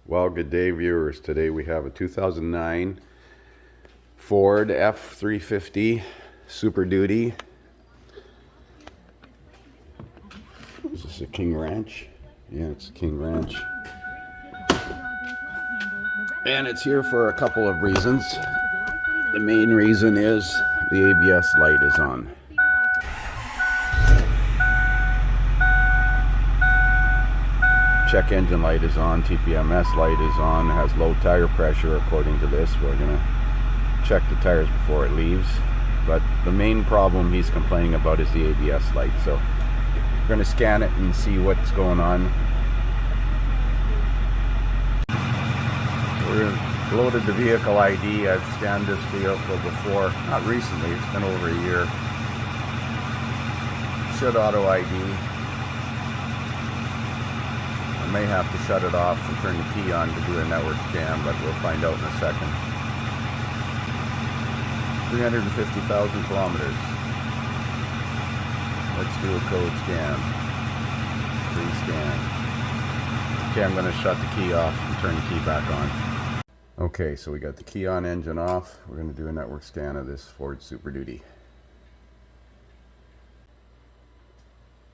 Well, good day, viewers. Today we have a 2009 Ford F350 Super Duty. Is this a King Ranch? Yeah, it's a King Ranch. And it's here for a couple of reasons. The main reason is the ABS light is on. Check engine light is on, TPMS light is on, it has low tire pressure according to this. We're going to check the tires before it leaves. But the main problem he's complaining about is the ABS light. So we're going to scan it and see what's going on. We've loaded the vehicle ID. I've scanned this vehicle before, not recently, it's been over a year. Should auto ID. I may have to shut it off and turn the key on to do a network scan, but we'll find out in a second. 350,000 kilometers. Let's do a code scan. Pre-scan. Okay, I'm going to shut the key off and turn the key back on. Okay, so we got the key on, engine off. We're going to do a network scan of this Ford Super Duty.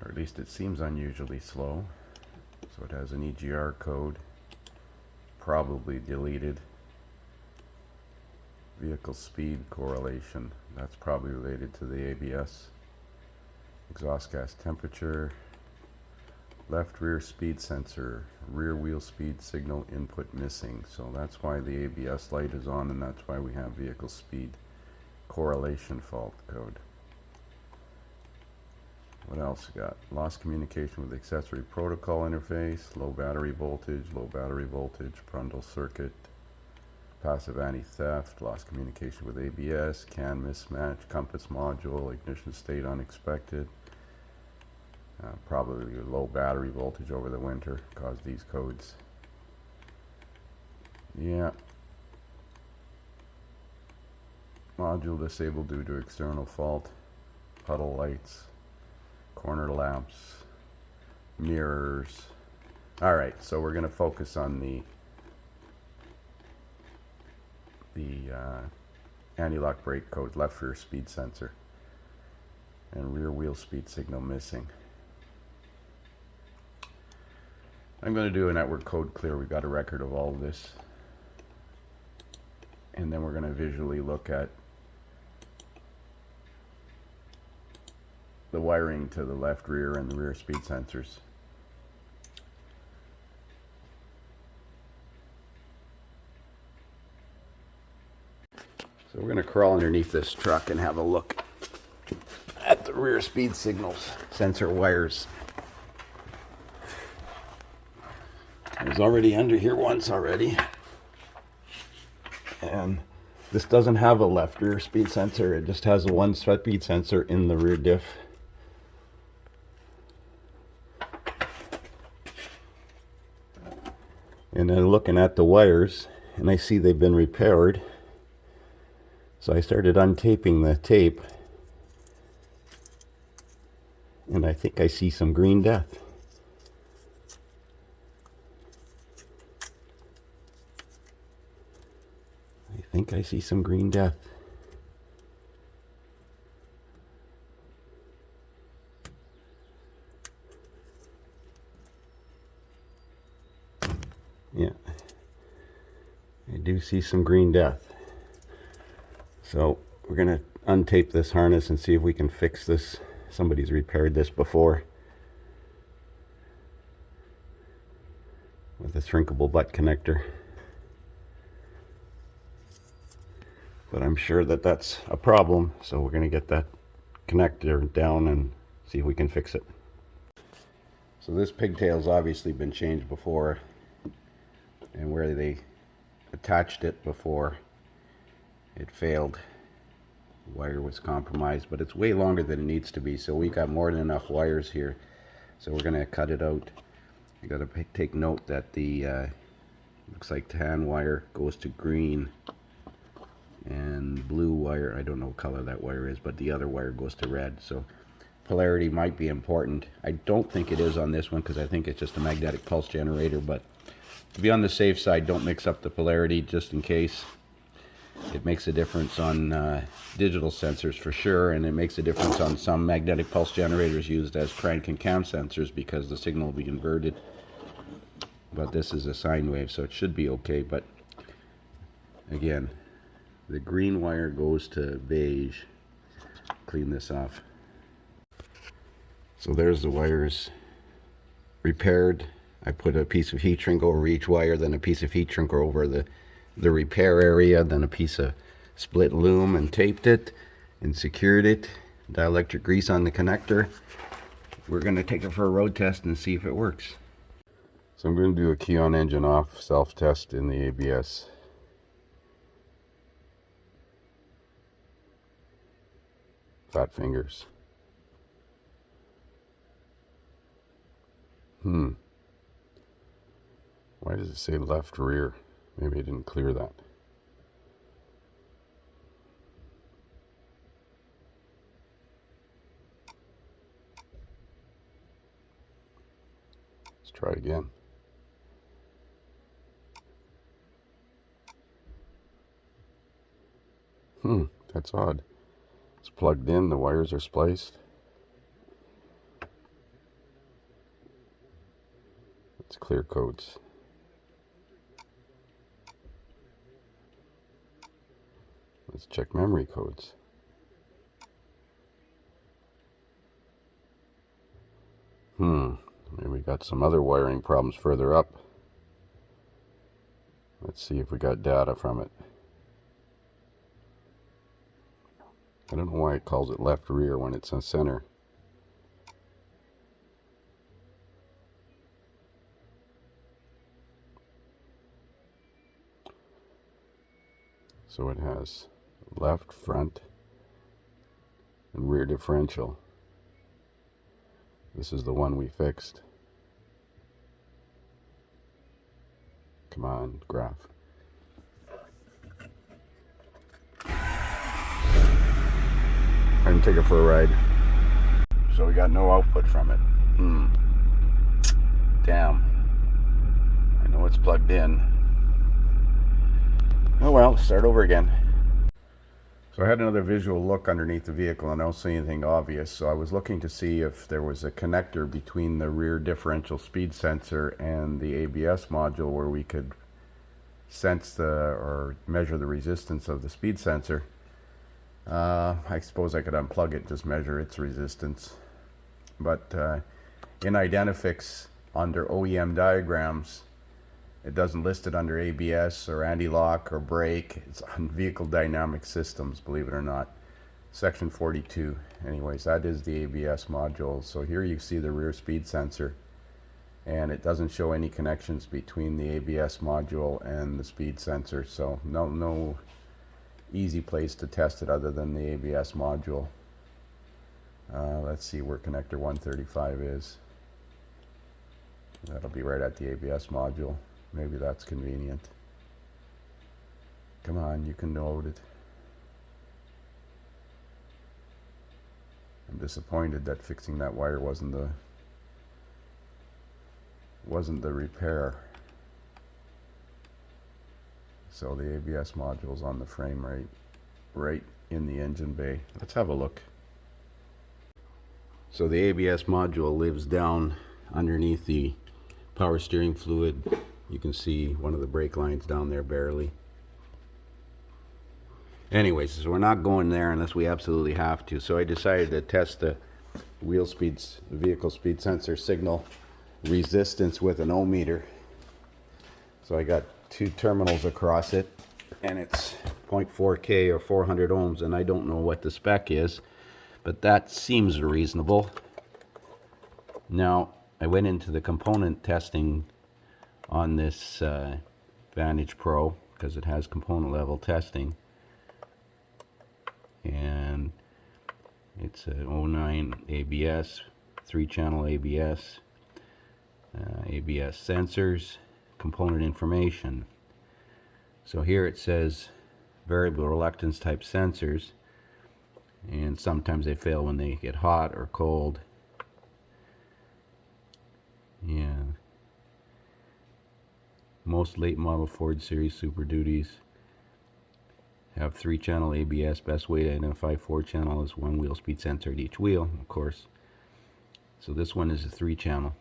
Or at least it seems unusually slow. So it has an EGR code, probably deleted. Vehicle speed correlation, that's probably related to the ABS. Exhaust gas temperature, left rear speed sensor, rear wheel speed signal input missing. So that's why the ABS light is on, and that's why we have vehicle speed correlation fault code. What else we got? Lost communication with accessory protocol interface, low battery voltage, Prundle circuit, passive anti-theft, lost communication with ABS, CAN mismatch, compass module, ignition state unexpected. Probably low battery voltage over the winter caused these codes. Yeah. Module disabled due to external fault, puddle lights, corner lamps, mirrors. Alright, so we're going to focus on the anti-lock brake code, left rear speed sensor, and rear wheel speed signal missing. I'm going to do a network code clear. We've got a record of all of this. And then we're going to visually look at the wiring to the left rear and the rear speed sensors. So we're going to crawl underneath this truck and have a look at the rear speed signals sensor wires. I was already under here once already. And this doesn't have a left rear speed sensor. It just has a one speed sensor in the rear diff. And then looking at the wires, and I see they've been repaired. So I started untaping the tape, and I think I see some green death. I think I see some green death. Yeah, I do see some green death. So we're going to untape this harness and see if we can fix this. Somebody's repaired this before with a shrinkable butt connector. But I'm sure that that's a problem, so we're going to get that connector down and see if we can fix it. So this pigtail's obviously been changed before, and where they attached it before, it failed. The wire was compromised, but it's way longer than it needs to be, so we got more than enough wires here. So we're going to cut it out. You got to take note that the looks like tan wire goes to green, and blue wire, I don't know what color that wire is, but the other wire goes to red. So polarity might be important. I don't think it is on this one because I think it's just a magnetic pulse generator, but to be on the safe side, don't mix up the polarity just in case. It makes a difference on digital sensors for sure, and it makes a difference on some magnetic pulse generators used as crank and cam sensors because the signal will be inverted. But this is a sine wave, so it should be okay. But again, the green wire goes to beige. Clean this off. So there's the wires repaired. I put a piece of heat shrink over each wire, then a piece of heat shrink over the repair area, then a piece of split loom and taped it and secured it. Dielectric grease on the connector. We're going to take it for a road test and see if it works. So I'm going to do a key on engine off self-test in the ABS. Fat fingers. Why does it say left rear? Maybe I didn't clear that. Let's try it again. That's odd. It's plugged in, the wires are spliced. Let's clear codes. Let's check memory codes. Maybe we got some other wiring problems further up. Let's see if we got data from it. I don't know why it calls it left rear when it's in center. So it has left front and rear differential. This is the one we fixed. Come on, graph. I'm taking it for a ride. So we got no output from it. Damn. I know it's plugged in. Oh well, start over again. So I had another visual look underneath the vehicle and I don't see anything obvious. So I was looking to see if there was a connector between the rear differential speed sensor and the ABS module where we could sense or measure the resistance of the speed sensor. I suppose I could unplug it, just measure its resistance. But in Identifix, under OEM diagrams, it doesn't list it under ABS or anti-lock or brake. It's on vehicle dynamic systems, believe it or not. Section 42. Anyways, that is the ABS module. So here you see the rear speed sensor, and it doesn't show any connections between the ABS module and the speed sensor. So no easy place to test it other than the ABS module. Let's see where connector 135 is. That'll be right at the ABS module. Maybe that's convenient. Come on, you can load it. I'm disappointed that fixing that wire wasn't the repair. So the ABS module's on the frame right in the engine bay. Let's have a look. So the ABS module lives down underneath the power steering fluid. You can see one of the brake lines down there barely. Anyways, so we're not going there unless we absolutely have to. So I decided to test the vehicle speed sensor signal resistance with an ohm meter. So I got two terminals across it, and it's 0.4K or 400 ohms, and I don't know what the spec is, but that seems reasonable. Now, I went into the component testing on this Vantage Pro because it has component level testing, and it's a 09 ABS, 3-channel ABS, ABS sensors, component information. So here it says variable reluctance type sensors, and sometimes they fail when they get hot or cold. Yeah. Most late model Ford Series Super Duties have 3-channel ABS. Best way to identify 4-channel is 1 wheel speed sensor at each wheel, of course. So this one is a 3-channel.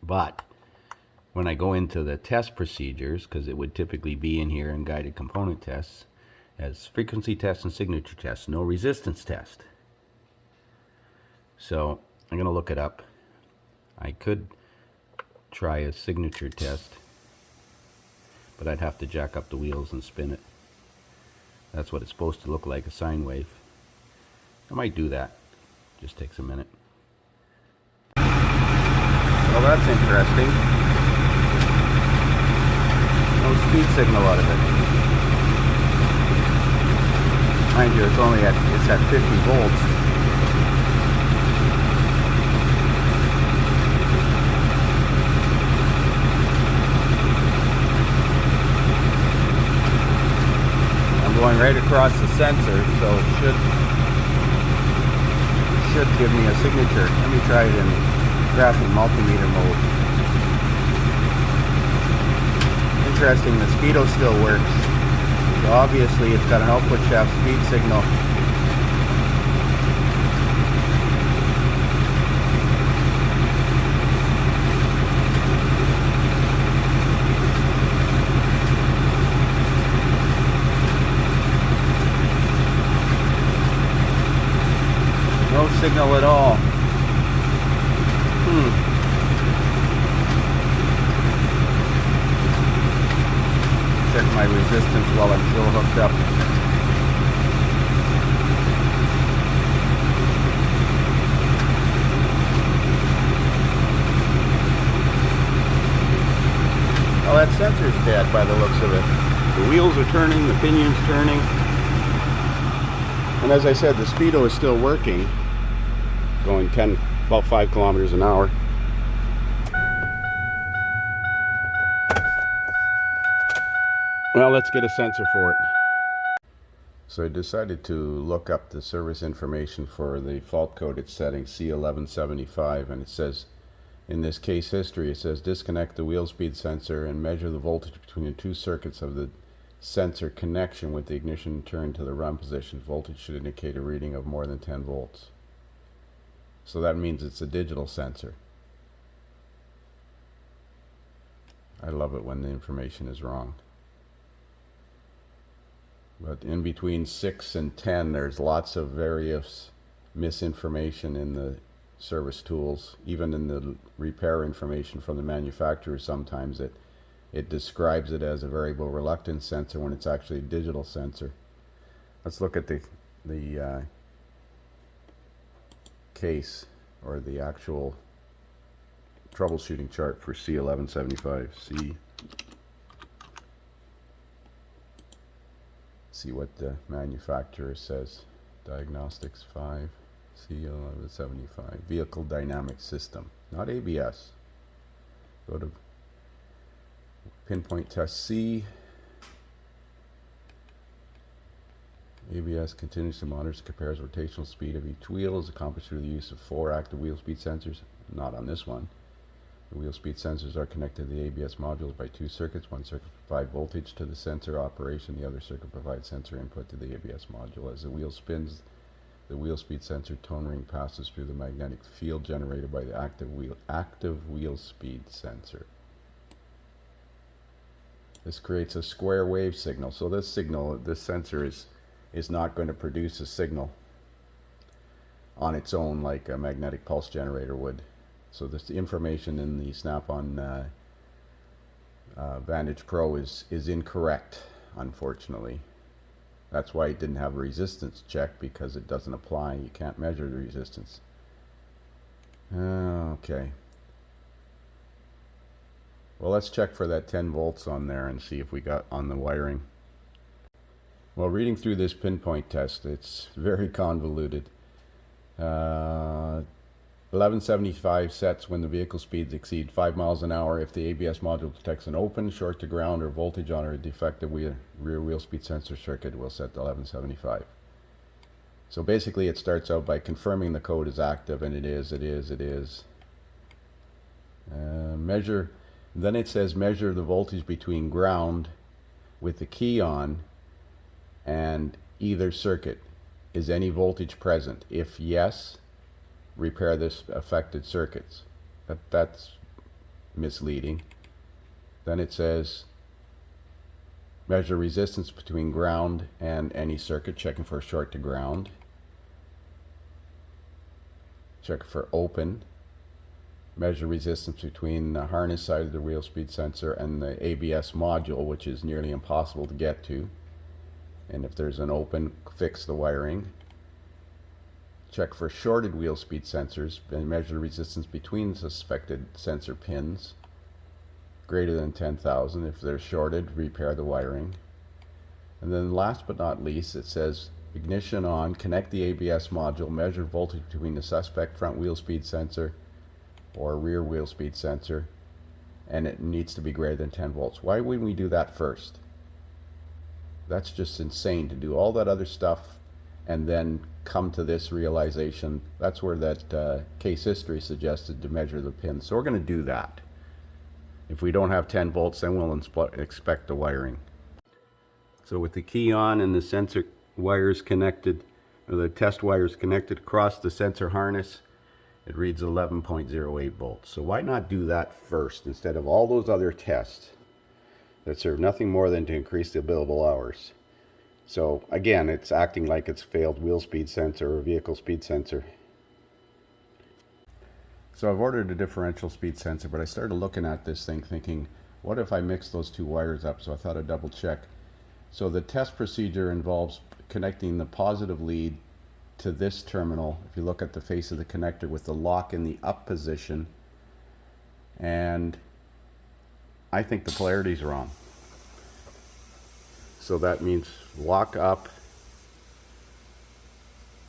But when I go into the test procedures, because it would typically be in here in guided component tests, as frequency test and signature test, no resistance test. So I'm going to look it up. I could try a signature test, but I'd have to jack up the wheels and spin it. That's what it's supposed to look like, a sine wave. I might do that. Just takes a minute. Well, that's interesting. No speed signal out of it. Mind you, it's at 50 volts. Going right across the sensor, so it should give me a signature. Let me try it in graphic multimeter mode. Interesting, the speedo still works. So obviously it's got an output shaft speed signal. No signal at all. Check my resistance while I'm still hooked up. Well, that sensor's dead by the looks of it. The wheels are turning, the pinion's turning. And as I said, the speedo is still working. Going about 5 kilometers an hour. Well, let's get a sensor for it. So I decided to look up the service information for the fault coded setting C1175, and it says, in this case history, it says disconnect the wheel speed sensor and measure the voltage between the 2 circuits of the sensor connection with the ignition turned to the run position. Voltage should indicate a reading of more than 10 volts. So that means it's a digital sensor. I love it when the information is wrong. But in between 6 and 10, there's lots of various misinformation in the service tools. Even in the repair information from the manufacturer, sometimes it describes it as a variable reluctance sensor when it's actually a digital sensor. Let's look at the case, or the actual troubleshooting chart for C1175. See what the manufacturer says. Diagnostics 5, C1175. Vehicle dynamic system, not ABS. Go to pinpoint test C. ABS continues to monitor and compares rotational speed of each wheel, is accomplished through the use of 4 active wheel speed sensors. Not on this one. The wheel speed sensors are connected to the ABS modules by 2 circuits. One circuit provides voltage to the sensor operation. The other circuit provides sensor input to the ABS module. As the wheel spins, the wheel speed sensor tone ring passes through the magnetic field generated by the active wheel speed sensor. This creates a square wave signal. So this sensor is not going to produce a signal on its own like a magnetic pulse generator would. So this information in the Snap-on Vantage Pro is incorrect, unfortunately. That's why it didn't have a resistance check, because it doesn't apply. You can't measure the resistance. Okay. Well, let's check for that 10 volts on there and see if we got on the wiring. Well, reading through this pinpoint test, it's very convoluted. 1175 sets when the vehicle speeds exceed 5 miles an hour if the ABS module detects an open, short to ground, or voltage on a defective rear wheel speed sensor circuit will set to 1175. So basically it starts out by confirming the code is active, and it is. Measure Then it says measure the voltage between ground with the key on and either circuit. Is any voltage present? If yes, repair this affected circuits. That's misleading. Then it says measure resistance between ground and any circuit, checking for short to ground. Check for open. Measure resistance between the harness side of the wheel speed sensor and the ABS module, which is nearly impossible to get to. And if there's an open, fix the wiring. Check for shorted wheel speed sensors and measure resistance between suspected sensor pins greater than 10,000. If they're shorted, repair the wiring. And then last but not least, it says ignition on, connect the ABS module, measure voltage between the suspect front wheel speed sensor or rear wheel speed sensor, and it needs to be greater than 10 volts. Why wouldn't we do that first? That's just insane to do all that other stuff and then come to this realization. That's where that case history suggested to measure the pins. So we're going to do that. If we don't have 10 volts, then we'll inspect the wiring. So with the key on and the sensor wires connected, or the test wires connected across the sensor harness, it reads 11.08 volts. So why not do that first instead of all those other tests that serve nothing more than to increase the billable hours? So again, it's acting like it's failed wheel speed sensor or vehicle speed sensor. So I've ordered a differential speed sensor, but I started looking at this thing thinking, what if I mix those two wires up? So I thought I'd double check. So the test procedure involves connecting the positive lead to this terminal, if you look at the face of the connector, with the lock in the up position. And I think the polarity is wrong. So that means lock up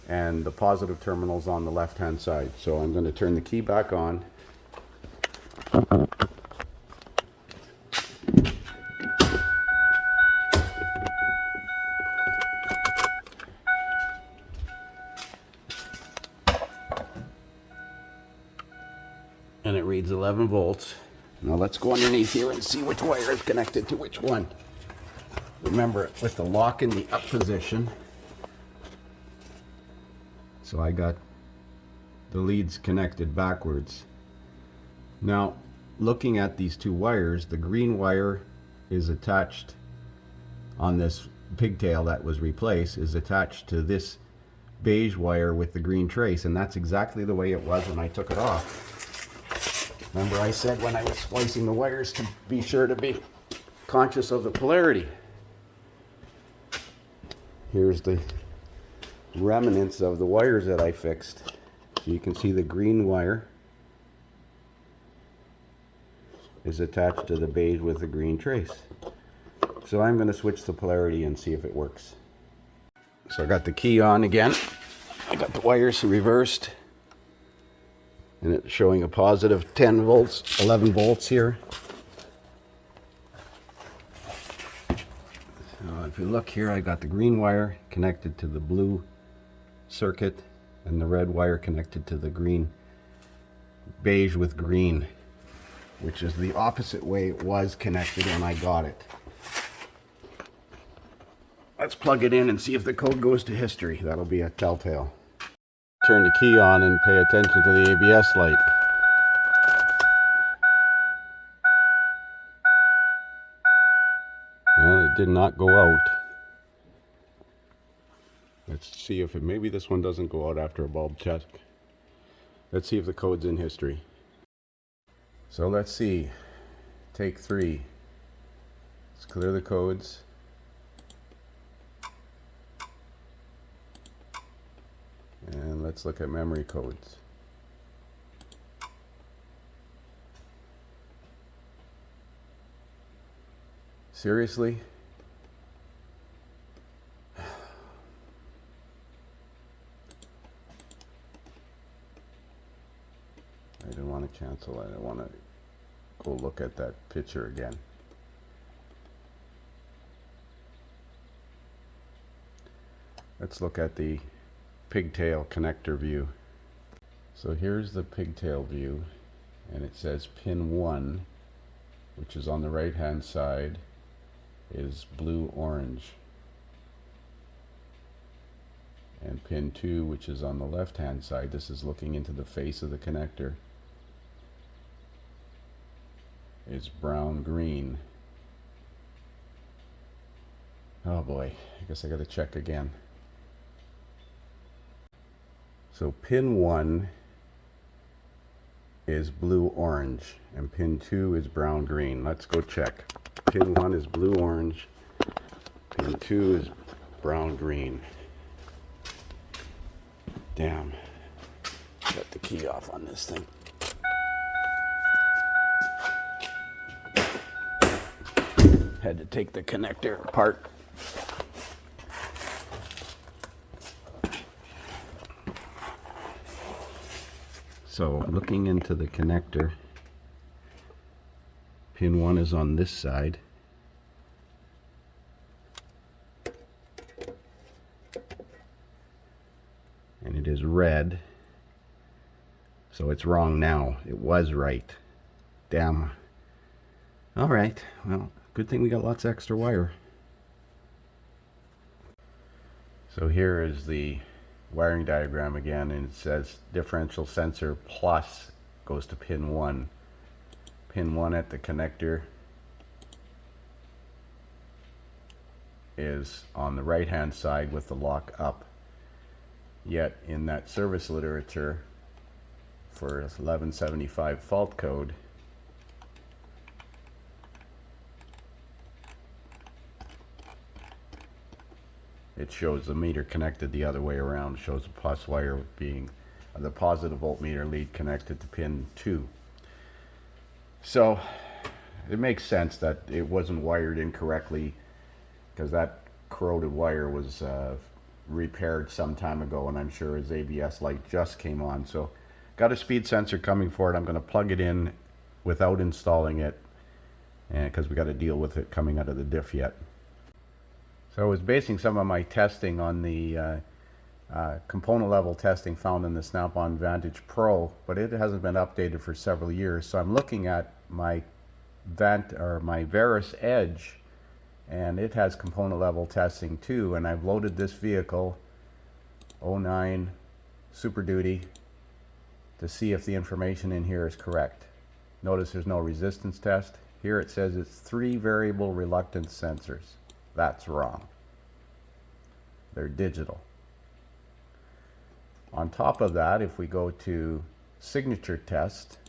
and the positive terminals on the left hand side. So I'm going to turn the key back on. And it reads 11 volts. Now let's go underneath here and see which wire is connected to which one. Remember, with the lock in the up position, so I got the leads connected backwards. Now, looking at these two wires, the green wire is attached on this pigtail that was replaced, is attached to this beige wire with the green trace, and that's exactly the way it was when I took it off. Remember I said when I was splicing the wires to be sure to be conscious of the polarity. Here's the remnants of the wires that I fixed. So you can see the green wire is attached to the beige with the green trace. So I'm going to switch the polarity and see if it works. So I got the key on again. I got the wires reversed. And it's showing a positive 10 volts, 11 volts here. So if you look here, I got the green wire connected to the blue circuit and the red wire connected to the green, beige with green, which is the opposite way it was connected when I got it. Let's plug it in and see if the code goes to history. That'll be a telltale. Turn the key on and pay attention to the ABS light. Well, it did not go out. Let's see if maybe this one doesn't go out after a bulb check. Let's see if the code's in history. So let's see. Take 3. Let's clear the codes. And let's look at memory codes. Seriously? I didn't want to cancel it. I want to go look at that picture again. Let's look at the pigtail connector view. So here's the pigtail view, and it says pin 1 which is on the right hand side, is blue-orange. And pin 2, which is on the left hand side, this is looking into the face of the connector, is brown-green. Oh boy, I guess I gotta check again. So pin 1 is blue-orange and pin 2 is brown-green. Let's go check. Pin 1 is blue-orange, pin 2 is brown-green. Damn, got the key off on this thing. Had to take the connector apart. So looking into the connector, pin 1 is on this side. And it is red. So it's wrong now. It was right. Damn. All right. Well, good thing we got lots of extra wire. So here is the wiring diagram again, and it says differential sensor plus goes to pin 1. Pin 1 at the connector is on the right hand side with the lock up. Yet in that service literature for 1175 fault code, it shows the meter connected the other way around. It shows the plus wire being the positive voltmeter lead connected to pin 2. So it makes sense that it wasn't wired incorrectly, because that corroded wire was repaired some time ago, and I'm sure his ABS light just came on. So got a speed sensor coming for it. I'm going to plug it in without installing it, and because we got to deal with it coming out of the diff yet. So I was basing some of my testing on the component level testing found in the Snap-on Vantage Pro, but it hasn't been updated for several years. So I'm looking at my Veris Edge, and it has component level testing too. And I've loaded this vehicle, 09 Super Duty, to see if the information in here is correct. Notice there's no resistance test. Here it says it's 3 variable reluctance sensors. That's wrong. They're digital. On top of that, if we go to signature test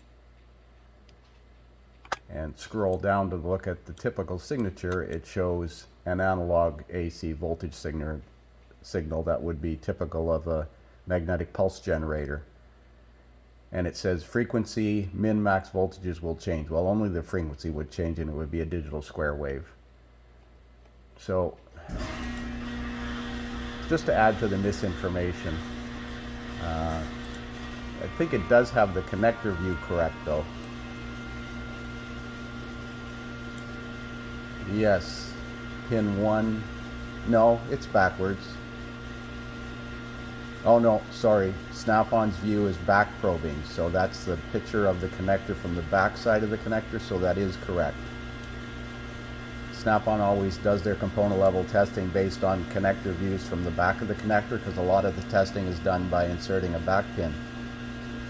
and scroll down to look at the typical signature, it shows an analog AC voltage signal that would be typical of a magnetic pulse generator. And it says frequency, min-max voltages will change. Well, only the frequency would change, and it would be a digital square wave. So, just to add to the misinformation, I think it does have the connector view correct though. Yes, pin 1, no, it's backwards. Oh no, sorry, Snap-on's view is back probing, so that's the picture of the connector from the back side of the connector, so that is correct. Snap-on always does their component level testing based on connector views from the back of the connector, because a lot of the testing is done by inserting a back pin,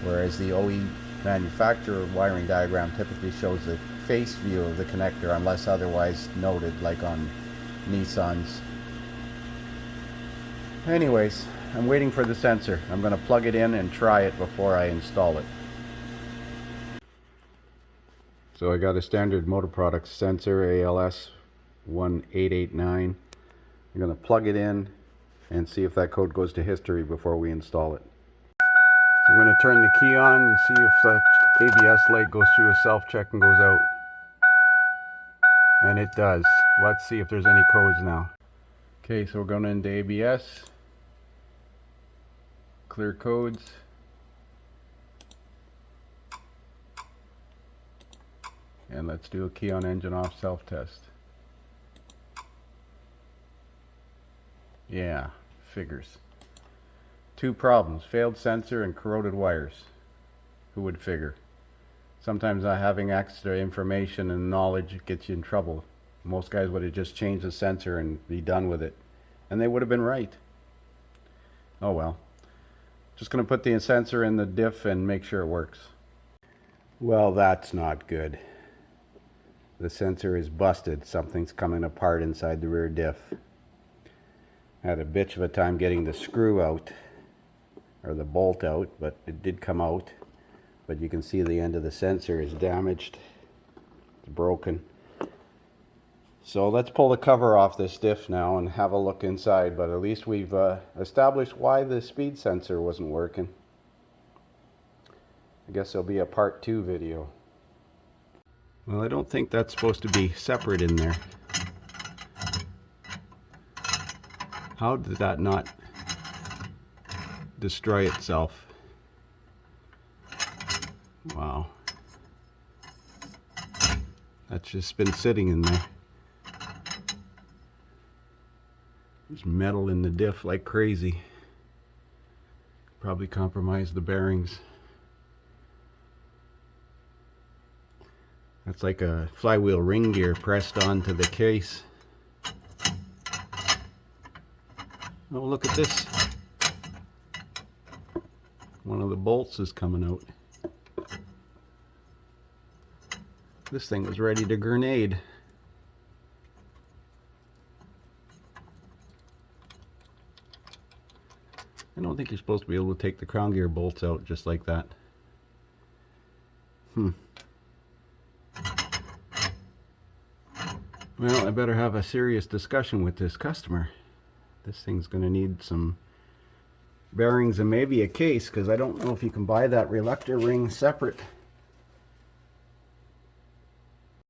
whereas the OE manufacturer wiring diagram typically shows the face view of the connector unless otherwise noted, like on Nissans. Anyways, I'm waiting for the sensor. I'm going to plug it in and try it before I install it. So I got a standard Motor Products sensor, ALS 1889. I'm going to plug it in and see if that code goes to history before we install it. So I'm going to turn the key on and see if the ABS light goes through a self-check and goes out. And it does. Let's see if there's any codes now. Okay, so we're going into ABS. Clear codes. And let's do a key on engine off self-test. Yeah, figures. 2 problems, failed sensor and corroded wires. Who would figure? Sometimes not having extra information and knowledge gets you in trouble. Most guys would have just changed the sensor and be done with it, and they would have been right. Oh well. Just going to put the sensor in the diff and make sure it works. Well, that's not good. The sensor is busted. Something's coming apart inside the rear diff. I had a bitch of a time getting the screw out, or the bolt out, but it did come out. But you can see the end of the sensor is damaged. It's broken. So let's pull the cover off this diff now and have a look inside, but at least we've established why the speed sensor wasn't working. I guess there'll be a part 2 video. Well, I don't think that's supposed to be separate in there. How did that not destroy itself? Wow. That's just been sitting in there. There's metal in the diff like crazy. Probably compromised the bearings. That's like a flywheel ring gear pressed onto the case. Oh, look at this. One of the bolts is coming out. This thing was ready to grenade. I don't think you're supposed to be able to take the crown gear bolts out just like that. Well, I better have a serious discussion with this customer. This thing's going to need some bearings and maybe a case, because I don't know if you can buy that reluctor ring separate.